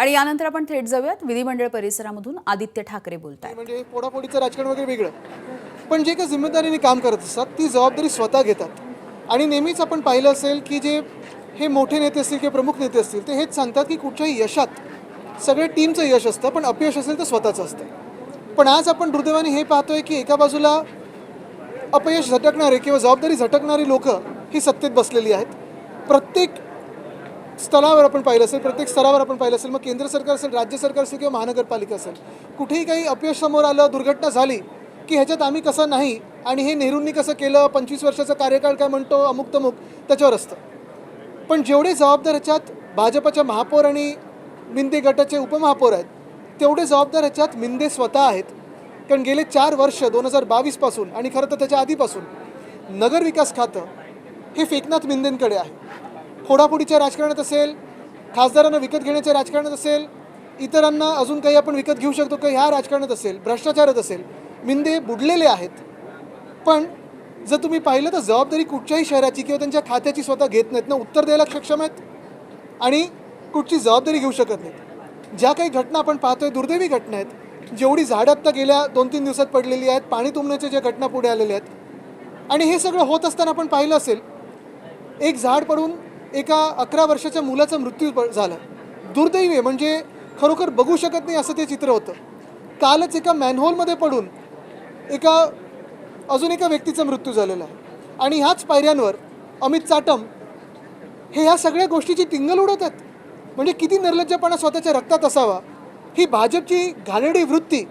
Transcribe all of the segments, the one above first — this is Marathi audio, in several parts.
आणि यानंतर आपण थेट जाऊयात विधिमंडळ परिसरामधून आदित्य ठाकरे बोलतायत। म्हणजे पोडापोडीचं राजकारण वगैरे वेगळं, पण जे काही जिम्मेदारीने काम करत असतात ती जबाबदारी स्वतः घेतात। आणि नेहमीच आपण पाहिलं असेल की जे हे मोठे नेते असतील किंवा प्रमुख नेते असतील ते हेच सांगतात की कुठच्याही यशात सगळ्या टीमचं यश असतं, पण अपयश असेल तर स्वतःचं असतं। पण आज आपण दुर्दैवाने हे पाहतोय की एका बाजूला अपयश झटकणारे किंवा जबाबदारी झटकणारी लोक ही सत्तेत बसलेली आहेत। प्रत्येक स्तरावर आपण पाहिलं असेल, प्रत्येक स्तरावर आपण पाहिलं असेल, मग केंद्र सरकार असेल, राज्य सरकार असेल किंवा महानगरपालिका असेल, कुठेही काही अपयश समोर आलं, दुर्घटना झाली की ह्याच्यात आम्ही कसं नाही आणि हे नेहरूंनी कसं केलं, 25 वर्षाचा कार्यकाळ काय म्हणतो, अमुक तमुक त्याच्यावर असतं। पण जेवढे जबाबदार ह्याच्यात भाजपच्या महापौर आणि मिंदे गटाचे उपमहापौर आहेत, तेवढे जबाबदार ह्याच्यात मिंदे स्वतः आहेत। कारण गेले 4 वर्ष 2022 पासून आणि खरं तर त्याच्या आधीपासून नगरविकास खातं हे फेकनाथ मिंदेंकडे आहे। फोडाफोडीच्या राजकारणात असेल, खासदारांना विकत घेण्याच्या राजकारणात असेल, इतरांना अजून काही आपण विकत घेऊ शकतो का ह्या राजकारणात असेल, भ्रष्टाचारात असेल, मिंदे बुडलेले आहेत। पण जर तुम्ही पाहिलं तर जबाबदारी कुठच्याही शहराची किंवा त्यांच्या खात्याची स्वतः घेत नाहीत ना, उत्तर द्यायला सक्षम आहेत आणि कुठची जबाबदारी घेऊ शकत नाहीत। ज्या काही घटना आपण पाहतोय दुर्दैवी घटना आहेत, जेवढी झाडं आत्ता गेल्या 2-3 दिवसात पडलेली आहेत, पाणी तुंबण्याच्या ज्या घटना पुढे आलेल्या आहेत, आणि हे सगळं होत असताना आपण पाहिलं असेल एक झाड पडून एका 11 वर्षाच्या मुलाचा मृत्यू झाला। दुर्दैवी आहे, म्हणजे खरोखर बघू शकत नाही असं ते चित्र होतं। कालच एका मॅनहोलमध्ये पडून अजून एका व्यक्तीचा मृत्यू झालेला आहे। आणि ह्याच पायऱ्यांवर अमित चाटम हे ह्या सगळ्या गोष्टीची टिंगल उडवत आहेत। म्हणजे किती निर्लज्जपणा स्वतःच्या रक्तात असावा। ही भाजपची घाणेरडी वृत्ती,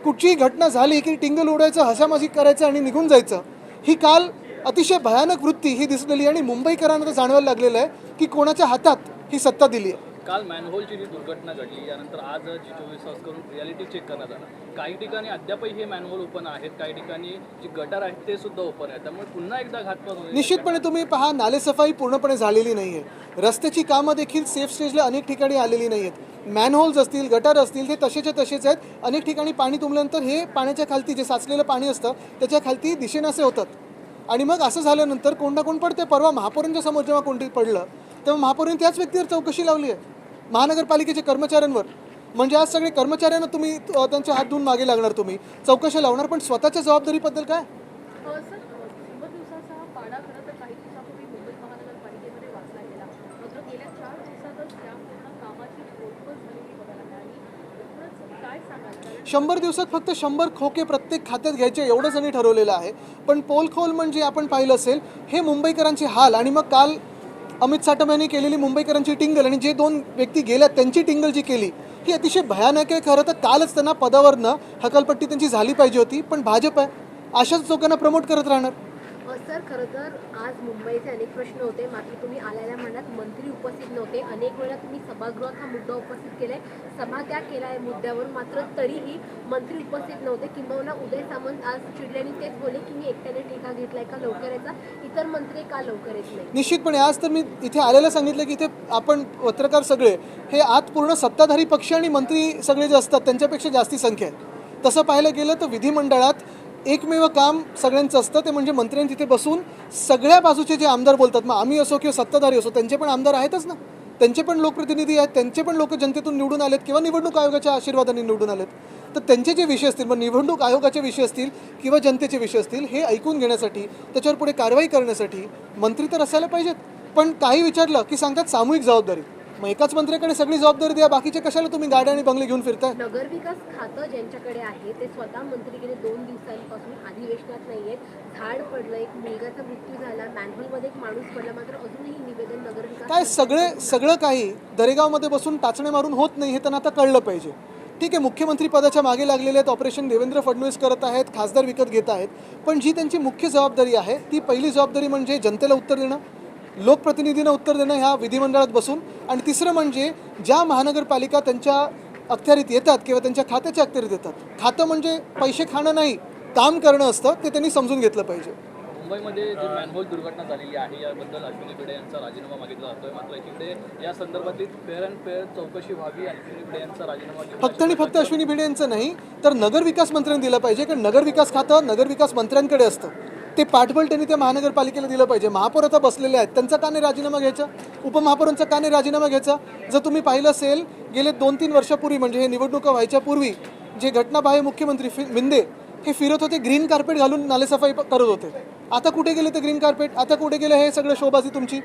कुठचीही घटना झाली की टिंगल उडवायचं, हसामशी करायचं आणि निघून जायचं, ही काल अतिशय भयानक वृत्ती ही दिसलेली आणि मुंबईकरांना तर जाणवायला लागलेलं आहे की कोणाच्या हातात ही सत्ता दिली आहे। काल मॅनहोलची जी दुर्घटना घडली यानंतर आज G24 तास करून रियालिटी चेक करण्यात आलं। काही ठिकाणी अद्यापही हे मॅनहोल ओपन आहेत, काही ठिकाणी जी गटार आहेत ते सुद्धा ओपन आहेत, त्यामुळे पुन्हा एकदा घातपात होईल। निश्चितपणे तुम्ही पहा, नालेसफाई पूर्णपणे झालेली नाही आहे, रस्त्याची कामं देखील सेफ स्टेजला अनेक ठिकाणी आलेली नाही आहेत। मॅनहोल्स असतील, गटार असतील, ते तसेच्या तसेच आहेत। अनेक ठिकाणी पाणी तुंबल्यानंतर हे पाण्याच्या खालती जे साचलेलं पाणी असतं त्याच्या खालती दिशेनासे होतात आणि मग असं झाल्यानंतर कोण ना कोण पडते। परवा महापौरांच्या समोर जेव्हा कोणतरी पडलं तेव्हा महापौरांनी त्याच व्यक्तीवर चौकशी लावली आहे, महानगरपालिकेच्या कर्मचाऱ्यांवर। म्हणजे आज सगळे कर्मचाऱ्यांना तुम्ही त्यांचे हात धुवून मागे लागणार, तुम्ही चौकशी लावणार, पण स्वतःच्या जबाबदारीबद्दल काय? शंभर दिवसात फक्त 100 खोके प्रत्येक खात्यात घ्यायचे एवढंच त्यांनी ठरवलेलं आहे। पण पोलखोल म्हणजे आपण पाहिलं असेल हे मुंबईकरांचे हाल। आणि मग काल अमित चाटम यांनी केलेली मुंबईकरांची टिंगल आणि जे 2 व्यक्ती गेल्या त्यांची टिंगल जी केली ही अतिशय भयानक आहे। खरं तर कालच त्यांना पदावरनं हकालपट्टी त्यांची झाली पाहिजे होती, पण भाजप आहे अशाच लोकांना प्रमोट करत राहणार। सर, खरं तर आज मुंबईचे अनेक प्रश्न होते, मात्र तुम्ही आलेल्या म्हणत मंत्री उपस्थित नव्हते। अनेक वेळा तुम्ही सभागृहात हा मुद्दा उपस्थित केलाय, सभात्याग केला आहे मुद्द्यावर, मात्र तरीही मंत्री उपस्थित नव्हते। किंबहुना उदय सामंत आज चिडल्याने तेच बोलले की मी एकट्याने ठेका घेतलाय का लवकर यायचा, इतर मंत्री का लवकर येत नाही। निश्चितपणे आज तर मी इथे आलेलं सांगितलं की इथे आपण पत्रकार सगळे हे आत पूर्ण सत्ताधारी पक्ष आणि मंत्री सगळे जे असतात त्यांच्यापेक्षा जास्ती संख्या आहे। तसं पाहायला गेलं तर विधिमंडळात एकमेव काम सगळ्यांचं असतं, ते म्हणजे मंत्र्यांनी तिथे बसून सगळ्या बाजूचे जे आमदार बोलतात, मग आम्ही असो किंवा सत्ताधारी असो, त्यांचे पण आमदार आहेतच ना, त्यांचे पण लोकप्रतिनिधी आहेत, त्यांचे पण लोक जनतेतून निवडून आलेत किंवा निवडणूक आयोगाच्या आशीर्वादाने निवडून आलेत। तर त्यांचे जे विषय असतील, मग निवडणूक आयोगाचे विषय असतील किंवा जनतेचे विषय असतील, हे ऐकून घेण्यासाठी त्याच्यावर पुढे कारवाई करण्यासाठी मंत्री तर असायला पाहिजेत। पण काही विचारलं की सांगतात सामूहिक जबाबदारी, मग एकाच मंत्र्याकडे सगळी जबाबदारी द्या, बाकीचे कशाला तुम्ही गाड्या आणि बंगले घेऊन फिरताय? नगरविकास खातं ज्यांच्याकडे आहे ते स्वतः मंत्री गेले 2 दिवसांपासून अधिवेशनात नाहीयेत। झाड पडलं, एक मुलगाचा मृत्यू झाला, मॅनहोलमध्ये एक माणूस पडला, मात्र अजूनही निवेदन नगरविकास काय सगळं काही दरेगावमध्ये बसून टाचणे मारून होत नाही हे त्यांना आता कळलं पाहिजे। ठीक आहे, मुख्यमंत्री पदाच्या मागे लागलेले आहेत, ऑपरेशन देवेंद्र फडणवीस करत आहेत, खासदार विकत घेत आहेत, पण जी त्यांची मुख्य जबाबदारी आहे ती पहिली जबाबदारी म्हणजे जनतेला उत्तर देणं, लोकप्रतिनिधींना उत्तर देणं ह्या विधिमंडळात बसून, आणि तिसरं म्हणजे ज्या महानगरपालिका त्यांच्या अखत्यारीत येतात किंवा त्यांच्या खात्याच्या अखत्यारीत येतात, खातं म्हणजे पैसे खाणं नाही, काम करणं असतं, ते त्यांनी समजून घेतलं पाहिजे। मुंबईमध्ये जी मॅनहोल दुर्घटना झालेली आहे याबद्दल अश्विनी भिडे यांचा राजीनामा मागितला जातोय, मात्र एकीकडे या संदर्भातली फेअर अँड फेअर चौकशी व्हावी, अश्विनी भिडे यांचा राजीनामा फक्त आणि फक्त अश्विनी भिडे यांचं नाही तर नगरविकास मंत्र्यांनी दिलं पाहिजे, कारण नगरविकास खातं नगरविकास मंत्र्यांकडे असतं। ते पाठबळ त्यांनी त्या महानगरपालिकेला दिलं पाहिजे. महापौर आता बसलेले आहेत, त्यांचा का नाही राजीनामा घ्यायचा? उपमहापौरांचा का नाही राजीनामा घ्यायचा? जर तुम्ही पाहिलं असेल गेले 2-3 वर्षापूर्वी, म्हणजे हे निवडणुका व्हायच्या पूर्वी, जे घटनाबाह्य मुख्यमंत्री मिंदे हे फिरत होते, ग्रीन कार्पेट घालून नालेसफाई करत होते. आता कुठे गेले ते ग्रीन कार्पेट? आता कुठे गेले हे सगळं शोबाजी तुमची?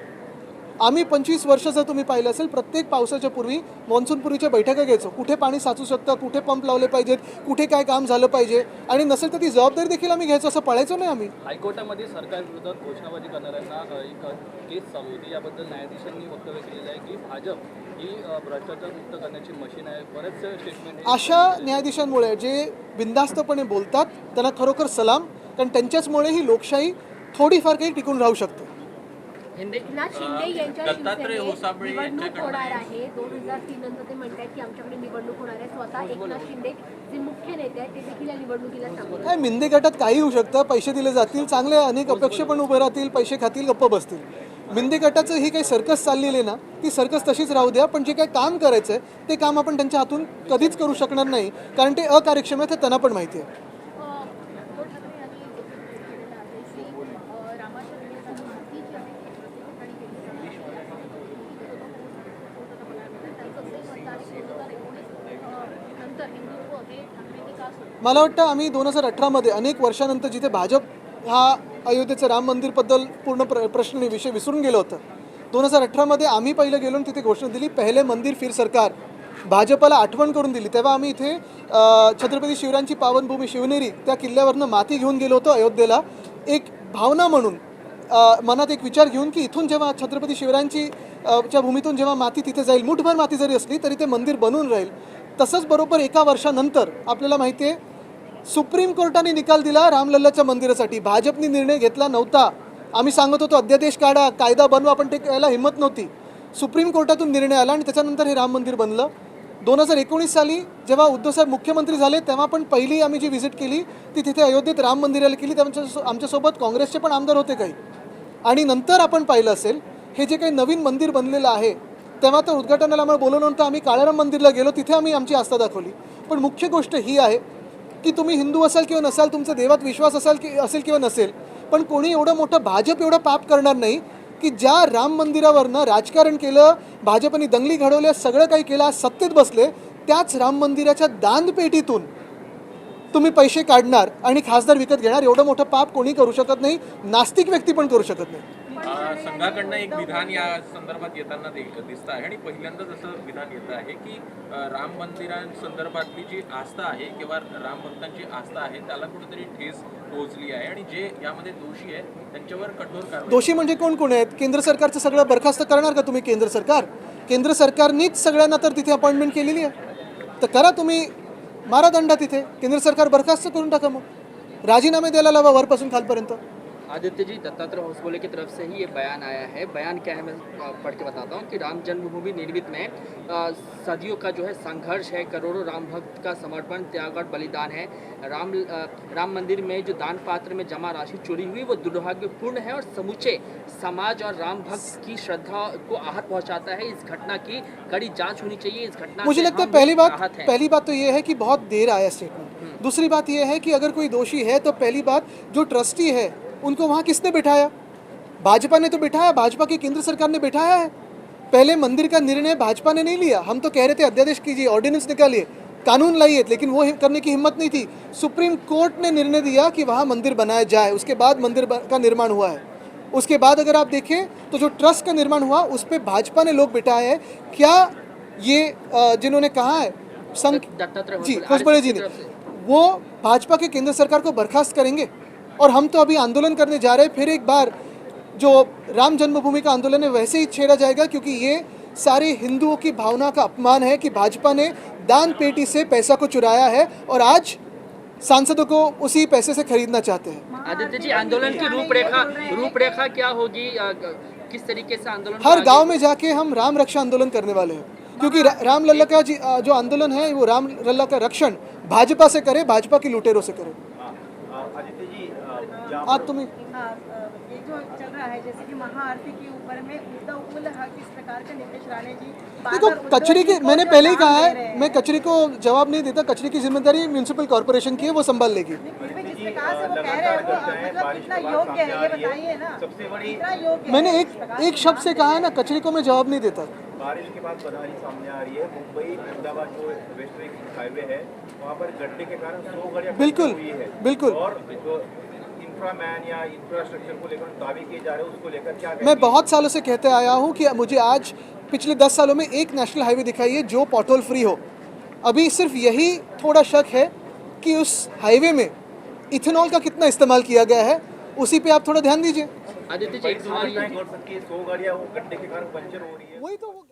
आम्ही 25 वर्ष जर तुम्ही पाहिलं असेल, प्रत्येक पावसाच्या पूर्वी, मान्सून पूर्वीच्या बैठका घ्यायचो. कुठे पाणी साचू शकतं, कुठे पंप लावले पाहिजेत, कुठे काय काम झालं पाहिजे, आणि नसेल तर ती जबाबदारी देखील आम्ही घ्यायचो. असं पळायचो नाही आम्ही. हायकोर्टामध्ये सरकारविरोधात घोषणाबाजी करणाऱ्यांना एक केस चालू होती. याबद्दल न्यायाधीशांनी वक्तव्य केलेलं आहे की भाजप ही भ्रष्टाचार मुक्त करण्याची मशीन आहे. बरेचसे स्टेटमेंट अशा न्यायाधीशांमुळे जे बिनधास्तपणे बोलतात त्यांना खरोखर सलाम, कारण त्यांच्याचमुळे ही लोकशाही थोडीफार काही टिकून राहू शकते. एकनाथ शिंदे यांच्या शिवसेनेत निवडणूक होणार आहे. 2003 नंतर ते म्हणतात की आमच्याकडे निवडणूक होणार आहे. स्वतः एकनाथ शिंदे जे मुख्य नेते आहेत ते देखील या निवडणुकीला सांगतात. काय मिंदे गटात काही होऊ शकतं, पैसे दिले जातील, चांगले अनेक अपेक्षा पण उभे राहतील, पैसे खातील, गप्प बसतील. मिंदे गटाचं ही काही सर्कस चाललेली आहे ना, ती सर्कस तशीच राहू द्या. पण जे काही काम करायचं आहे ते काम आपण त्यांच्या हातून कधीच करू शकणार नाही, कारण ते अकार्यक्षम आहे, ते त्यांना पण माहिती आहे. मला वाटतं आम्ही 2018 अनेक वर्षानंतर जिथे भाजप हा अयोध्येचं राम मंदिरबद्दल पूर्ण प्रश्न विषय विसरून गेलो होतं, 2018 आम्ही पहिलं गेलो आणि तिथे घोषणा दिली, पहिले मंदिर फिर सरकार. भाजपला आठवण करून दिली. तेव्हा आम्ही इथे छत्रपती शिवरायांची पावनभूमी शिवनेरी त्या किल्ल्यावरनं माती घेऊन गेलो होतो अयोध्येला, एक भावना म्हणून, मनात एक विचार घेऊन की इथून जेव्हा छत्रपती शिवरायांची च्या भूमीतून जेव्हा माती तिथे जाईल, मुठभर माती जरी असली तरी ते मंदिर बनून राहील. तसंच बरोबर एका वर्षानंतर आपल्याला माहिती आहे सुप्रीम कोर्टाने निकाल दिला रामलल्लाच्या मंदिरासाठी. भाजपने निर्णय घेतला नव्हता. आम्ही सांगत होतो अध्यादेश काढा, कायदा बनवा, पण ते करायला हिंमत नव्हती. सुप्रीम कोर्टातून निर्णय आला आणि त्याच्यानंतर हे राम मंदिर बनलं. 2019 साली जेव्हा उद्धवसाहेब मुख्यमंत्री झाले तेव्हा पण पहिली आम्ही जी व्हिजिट केली ती तिथे अयोध्येत राम मंदिराला केली. आमच्यासोबत काँग्रेसचे पण आमदार होते काही. आणि नंतर आपण पाहिलं असेल हे जे काही नवीन मंदिर बनलेलं आहे, तेव्हा तर उद्घाटनाला आम्हाला बोलवलं नव्हतं. आम्ही काळाराम मंदिरला गेलो, तिथे आम्ही आमची आस्था दाखवली. पण मुख्य गोष्ट ही आहे की तुम्ही हिंदू असाल किंवा नसाल, तुमचा देवात विश्वास असेल किंवा नसेल, पण कोणी एवढं मोठं भाजप एवढं पाप करणार नाही की ज्या राम मंदिरावरनं राजकारण केलं, भाजपने दंगली घडवल्या, सगळं काही केलं, आज सत्तेत बसले, त्याच राम मंदिराच्या दानपेटीतून तुम्ही पैसे काढणार आणि खासदार विकत घेणार. एवढं मोठं पाप कोणी करू शकत नाही, नास्तिक व्यक्ती पण करू शकत नाही. संघाकडनं एक विधान या संदर्भात येताना दिसतं आहे आणि पहिल्यांदाच असं विधान येतं आहे की राम मंदिरांसंदर्भातली जी आस्था आहे किंवा राम भक्तांची आस्था आहे त्याला कुठेतरी ठेस पोहोचली आहे आणि जे यामध्ये दोषी आहेत त्यांच्यावर कठोर कारवाई. दोषी म्हणजे कोण कोण आहेत? केंद्र सरकारचं सगळं बरखास्त करणार का तुम्ही? केंद्र सरकारनीच सगळ्यांना तर तिथे अपॉइंटमेंट केलेली आहे, तर करा तुम्ही, मारा दंडा तिथे. केंद्र सरकार बरखास्त करून टाका, मग राजीनामे द्यायला लावा वरपासून खालपर्यंत. आदित्य जी, दत्तात्रेय हौसबोले की तरफ से ही ये बयान आया है. बयान क्या है मैं पढ़ के बताता हूँ कि राम जन्मभूमि निर्मित में सदियों का जो है संघर्ष है, करोड़ों राम भक्त का समर्पण, त्याग और बलिदान है. राम मंदिर में जो दान पात्र में जमा राशि चोरी हुई वो दुर्भाग्यपूर्ण है और समूचे समाज और राम भक्त की श्रद्धा को आहत पहुँचाता है. इस घटना की कड़ी जाँच होनी चाहिए. इस घटना मुझे लगता है पहली बात तो ये है कि बहुत देर आया स्टेटमेंट. दूसरी बात ये है कि अगर कोई दोषी है तो पहली बात जो ट्रस्टी है उनको वहाँ किसने बिठाया? भाजपा ने तो बिठाया, भाजपा की केंद्र सरकार ने बिठाया है. पहले मंदिर का निर्णय भाजपा ने नहीं लिया. हम तो कह रहे थे अध्यादेश कीजिए, ऑर्डिनेंस निकालिए, कानून लाइए, लेकिन वो करने की हिम्मत नहीं थी. सुप्रीम कोर्ट ने निर्णय दिया कि वहाँ मंदिर बनाया जाए, उसके बाद मंदिर का निर्माण हुआ है. उसके बाद अगर आप देखें तो जो ट्रस्ट का निर्माण हुआ उस पर भाजपा ने लोग बिठाए हैं. क्या ये जिन्होंने कहा है जी हौसबोले जी ने, वो भाजपा के केंद्र सरकार को बर्खास्त करेंगे? और हम तो अभी आंदोलन करने जा रहे हैं. फिर एक बार जो राम जन्मभूमि का आंदोलन है वैसे ही छेड़ा जाएगा, क्योंकि ये सारे हिंदुओं की भावना का अपमान है कि भाजपा ने दान पेटी से पैसा को चुराया है और आज सांसदों को उसी पैसे से खरीदना चाहते हैं. आदित्य जी, आंदोलन की रूपरेखा क्या होगी? किस तरीके से आंदोलन? हर गांव में जाके हम राम रक्षा आंदोलन करने वाले हैं, क्योंकि रामलल्ला का जो आंदोलन है वो रामलल्ला का रक्षण भाजपा से करे, भाजपा की लुटेरों से करे. आज तुम्हें ये जो चल रहा है जैसे कि महाआरती के ऊपर में उल हक इस प्रकार का नीतीश राणे जी देखो, कचरे की मैंने पहले ही कहा है, मैं कचरे को जवाब नहीं देता. कचरे की जिम्मेदारी म्यूनिसिपल कॉर्पोरेशन की है, वो संभाल लेगी. फिर भी जिस कहाँ से वो कह रहे हैं, वो मतलब कितना योग्य है ये बताइए ना, सबसे बड़ी कितना योग्य मैंने है एक शब्द से कहा है ना, कचरे को मैं जवाब नहीं देता। बारिश के बाद बदहाली सामने आ रही है। मुंबई अहमदाबाद जो वेस्ट हाईवे है वहाँ पर गड्ढे के कारण 100 गाड़ियाँ बिल्कुल, हुई है बिल्कुल। और जो इंफ्रामैन या इंफ्रास्ट्रक्चर को लेकर दावे किए जा रहे हैं उसको लेकर क्या मैं बहुत सालों से कहते आया हूँ कि मुझे आज पिछले 10 सालों में एक नेशनल हाईवे दिखाइए जो पॉटहोल फ्री हो। अभी सिर्फ यही थोड़ा शक है कि उस हाईवे में इथेनॉल का कितना इस्तेमाल किया गया है, उसी पे आप थोड़ा ध्यान दीजिए। आदित्य जी, एक सवाल ये- गौर सकती है 100 गाड़ियाँ वो गड्ढे के कारण पंचर हो रही है। वही तो